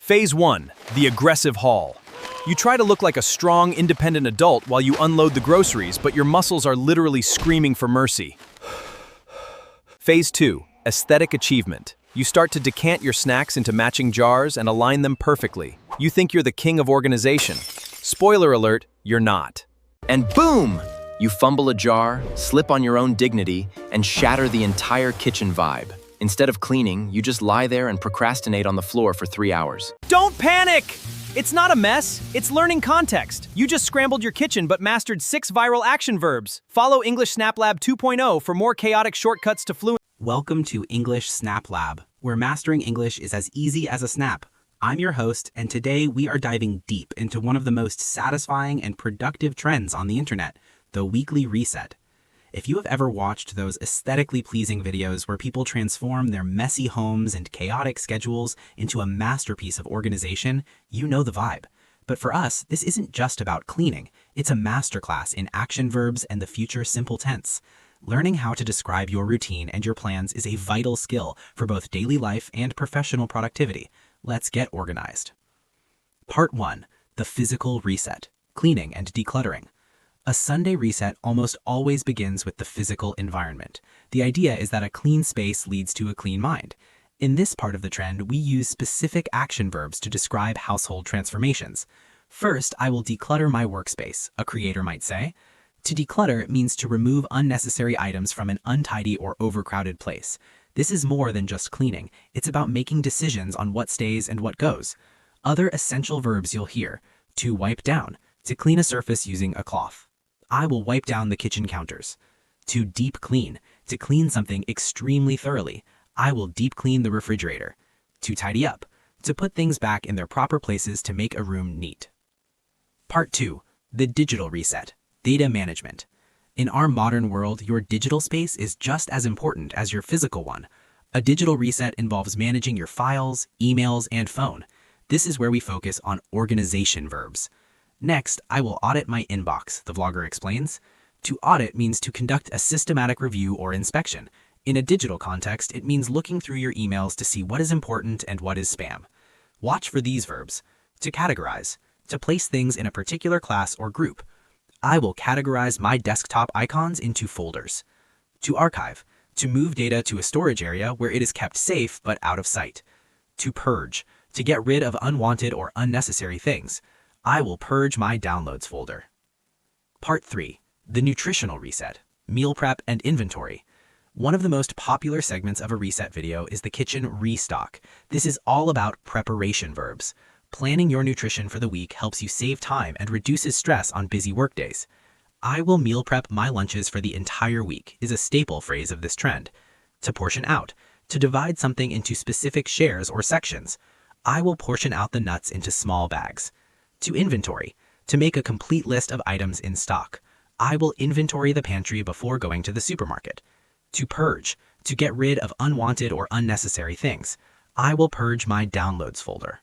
Phase 1, the aggressive haul. You try to look like a strong, independent adult while you unload the groceries, but your muscles are literally screaming for mercy. Phase 2, aesthetic achievement. You start to decant your snacks into matching jars and align them perfectly. You think you're the king of organization. Spoiler alert, you're not. And boom! You fumble a jar, slip on your own dignity, and shatter the entire kitchen vibe. Instead of cleaning, you just lie there and procrastinate on the floor for 3 hours. Don't panic! It's not a mess, it's learning context. You just scrambled your kitchen but mastered 6 viral action verbs. Follow English Snap Lab 2.0 for more chaotic shortcuts to fluency. Welcome to English Snap Lab, where mastering English is as easy as a snap. I'm your host, and today we are diving deep into one of the most satisfying and productive trends on the internet, the weekly reset. If you have ever watched those aesthetically pleasing videos where people transform their messy homes and chaotic schedules into a masterpiece of organization, you know the vibe. But for us, this isn't just about cleaning. It's a masterclass in action verbs and the future simple tense. Learning how to describe your routine and your plans is a vital skill for both daily life and professional productivity. Let's get organized. Part 1. The physical reset. Cleaning and decluttering. A Sunday reset almost always begins with the physical environment. The idea is that a clean space leads to a clean mind. In this part of the trend, we use specific action verbs to describe household transformations. First, I will declutter my workspace, a creator might say. To declutter means to remove unnecessary items from an untidy or overcrowded place. This is more than just cleaning. It's about making decisions on what stays and what goes. Other essential verbs you'll hear: to wipe down, to clean a surface using a cloth. I will wipe down the kitchen counters. To deep clean, to clean something extremely thoroughly. I will deep clean the refrigerator. To tidy up, to put things back in their proper places to make a room neat. Part 2. The digital reset. Data management. In our modern world, your digital space is just as important as your physical one. A digital reset involves managing your files, emails, and phone. This is where we focus on organization verbs. Next, I will audit my inbox, the vlogger explains. To audit means to conduct a systematic review or inspection. In a digital context, it means looking through your emails to see what is important and what is spam. Watch for these verbs. To categorize, to place things in a particular class or group. I will categorize my desktop icons into folders. To archive, to move data to a storage area where it is kept safe but out of sight. To purge, to get rid of unwanted or unnecessary things. I will purge my downloads folder. Part 3. The nutritional reset. Meal prep and inventory. One of the most popular segments of a reset video is the kitchen restock. This is all about preparation verbs. Planning your nutrition for the week helps you save time and reduces stress on busy workdays. I will meal prep my lunches for the entire week is a staple phrase of this trend. To portion out, to divide something into specific shares or sections. I will portion out the nuts into small bags. To inventory, to make a complete list of items in stock. I will inventory the pantry before going to the supermarket. To purge, to get rid of unwanted or unnecessary things. I will purge my downloads folder.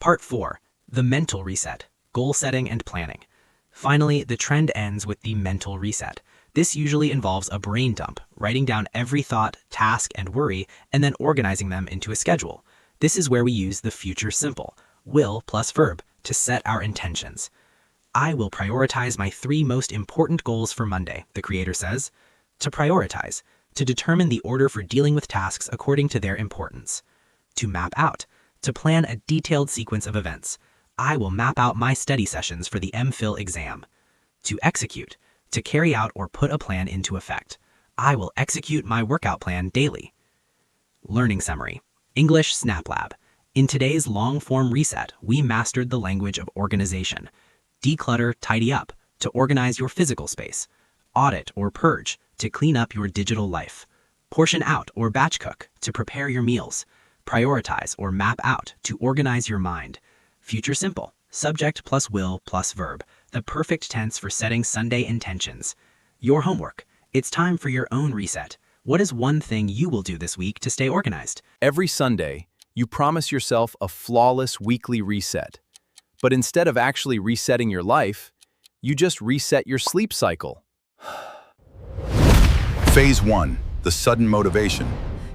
Part 4. The mental reset. Goal setting and planning. Finally, the trend ends with the mental reset. This usually involves a brain dump, writing down every thought, task, and worry, and then organizing them into a schedule. This is where we use the future simple, will plus verb, to set our intentions. I will prioritize my 3 most important goals for Monday, the creator says. To prioritize, to determine the order for dealing with tasks according to their importance. To map out, to plan a detailed sequence of events. I will map out my study sessions for the MPhil exam. To execute, to carry out or put a plan into effect. I will execute my workout plan daily. Learning summary. English Snap Lab. In today's long-form reset, we mastered the language of organization. Declutter, tidy up, to organize your physical space. Audit or purge, to clean up your digital life. Portion out or batch cook, to prepare your meals. Prioritize or map out, to organize your mind. Future simple, subject plus will plus verb, the perfect tense for setting Sunday intentions. Your homework. It's time for your own reset. What is one thing you will do this week to stay organized? Every Sunday, you promise yourself a flawless weekly reset. But instead of actually resetting your life, you just reset your sleep cycle. Phase 1. The sudden motivation.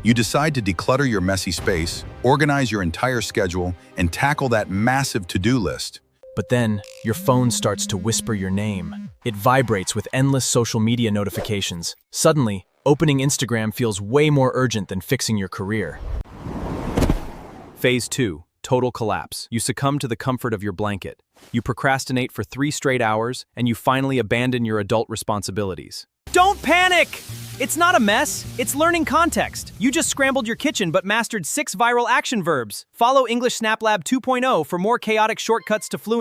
You decide to declutter your messy space, organize your entire schedule, and tackle that massive to-do list. But then, your phone starts to whisper your name. It vibrates with endless social media notifications. Suddenly, opening Instagram feels way more urgent than fixing your career. Phase 2. Total collapse. You succumb to the comfort of your blanket. You procrastinate for 3 straight hours, and you finally abandon your adult responsibilities. Don't panic! It's not a mess, it's learning context. You just scrambled your kitchen but mastered 6 viral action verbs. Follow English Snap Lab 2.0 for more chaotic shortcuts to fluency.